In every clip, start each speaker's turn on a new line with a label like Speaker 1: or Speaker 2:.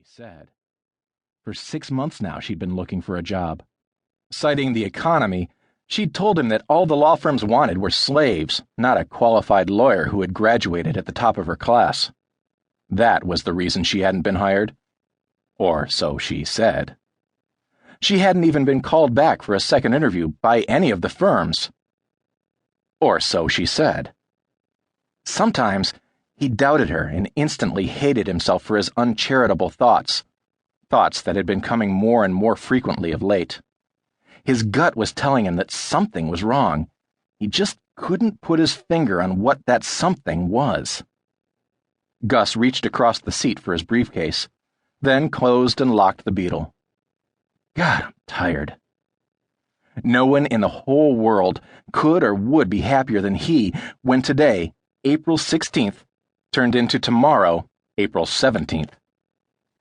Speaker 1: she said. For 6 months now she'd been looking for a job. Citing the economy, she'd told him that all the law firms wanted were slaves, not a qualified lawyer who had graduated at the top of her class. That was the reason she hadn't been hired. Or so she said. She hadn't even been called back for a second interview by any of the firms. Or so she said. Sometimes he doubted her and instantly hated himself for his uncharitable thoughts that had been coming more and more frequently of late. His gut was telling him that something was wrong. He just couldn't put his finger on what that something was. Gus reached across the seat for his briefcase, then closed and locked the Beetle. God, I'm tired. No one in the whole world could or would be happier than he when today, April 16th, turned into tomorrow, April 17th.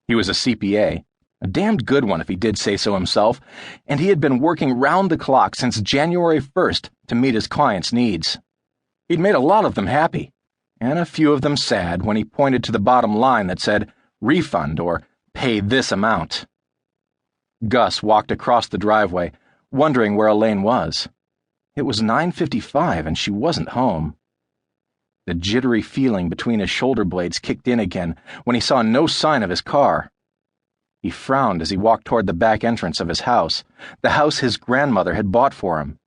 Speaker 1: He was a CPA, a damned good one if he did say so himself, and he had been working round the clock since January 1st to meet his clients' needs. He'd made a lot of them happy, and a few of them sad when he pointed to the bottom line that said, refund or pay this amount. Gus walked across the driveway, wondering where Elaine was. It was 9:55 and she wasn't home. The jittery feeling between his shoulder blades kicked in again when he saw no sign of his car. He frowned as he walked toward the back entrance of his house, the house his grandmother had bought for him.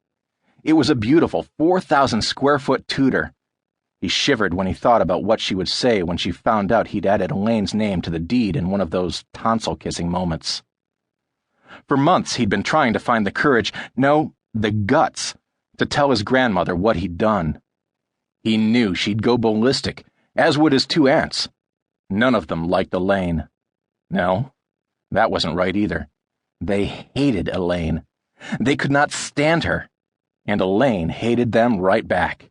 Speaker 1: It was a beautiful 4,000-square-foot Tudor. He shivered when he thought about what she would say when she found out he'd added Elaine's name to the deed in one of those tonsil-kissing moments. For months he'd been trying to find the courage, no, the guts, to tell his grandmother what he'd done. He knew she'd go ballistic, as would his two aunts. None of them liked Elaine. No, that wasn't right either. They hated Elaine. They could not stand her, and Elaine hated them right back.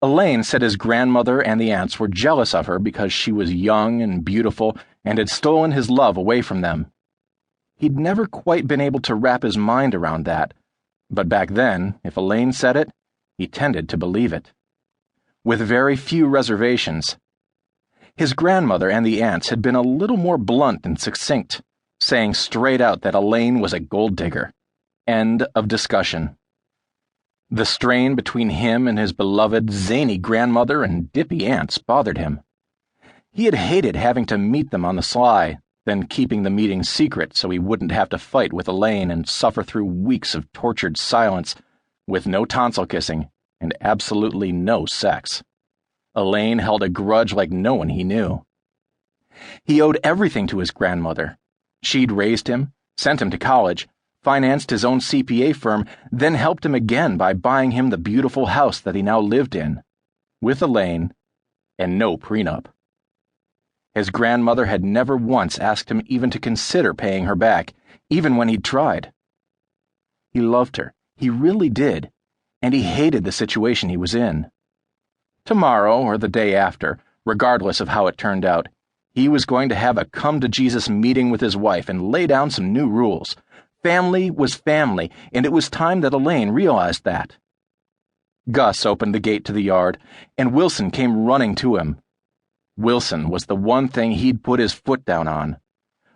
Speaker 1: Elaine said his grandmother and the aunts were jealous of her because she was young and beautiful and had stolen his love away from them. He'd never quite been able to wrap his mind around that, but back then, if Elaine said it, he tended to believe it. With very few reservations. His grandmother and the aunts had been a little more blunt and succinct, saying straight out that Elaine was a gold digger. End of discussion. The strain between him and his beloved, zany grandmother and dippy aunts bothered him. He had hated having to meet them on the sly, then keeping the meeting secret so he wouldn't have to fight with Elaine and suffer through weeks of tortured silence with no tonsil kissing and absolutely no sex. Elaine held a grudge like no one he knew. He owed everything to his grandmother. She'd raised him, sent him to college, financed his own CPA firm, then helped him again by buying him the beautiful house that he now lived in, with Elaine, and no prenup. His grandmother had never once asked him even to consider paying her back, even when he'd tried. He loved her, he really did, and he hated the situation he was in. Tomorrow or the day after, regardless of how it turned out, he was going to have a come-to-Jesus meeting with his wife and lay down some new rules. Family was family, and it was time that Elaine realized that. Gus opened the gate to the yard, and Wilson came running to him. Wilson was the one thing he'd put his foot down on.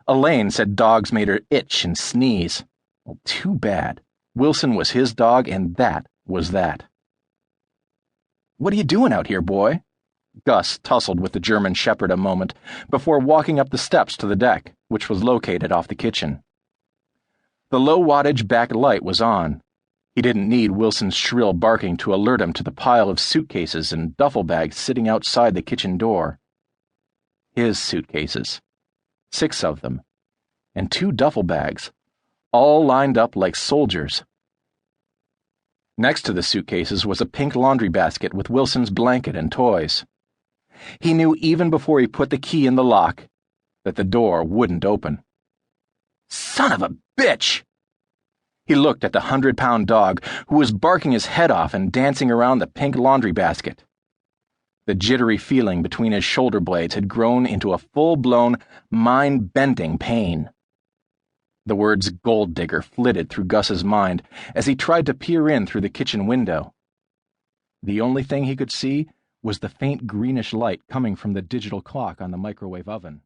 Speaker 1: Elaine said dogs made her itch and sneeze. Well, too bad. Wilson was his dog, and that was that. "What are you doing out here, boy?" Gus tussled with the German shepherd a moment before walking up the steps to the deck, which was located off the kitchen. The low-wattage back light was on. He didn't need Wilson's shrill barking to alert him to the pile of suitcases and duffel bags sitting outside the kitchen door. His suitcases. 6 of them. And 2 duffel bags, all lined up like soldiers. Next to the suitcases was a pink laundry basket with Wilson's blanket and toys. He knew even before he put the key in the lock that the door wouldn't open. Son of a bitch! He looked at the 100-pound dog, who was barking his head off and dancing around the pink laundry basket. The jittery feeling between his shoulder blades had grown into a full-blown, mind-bending pain. The words gold digger flitted through Gus's mind as he tried to peer in through the kitchen window. The only thing he could see was the faint greenish light coming from the digital clock on the microwave oven.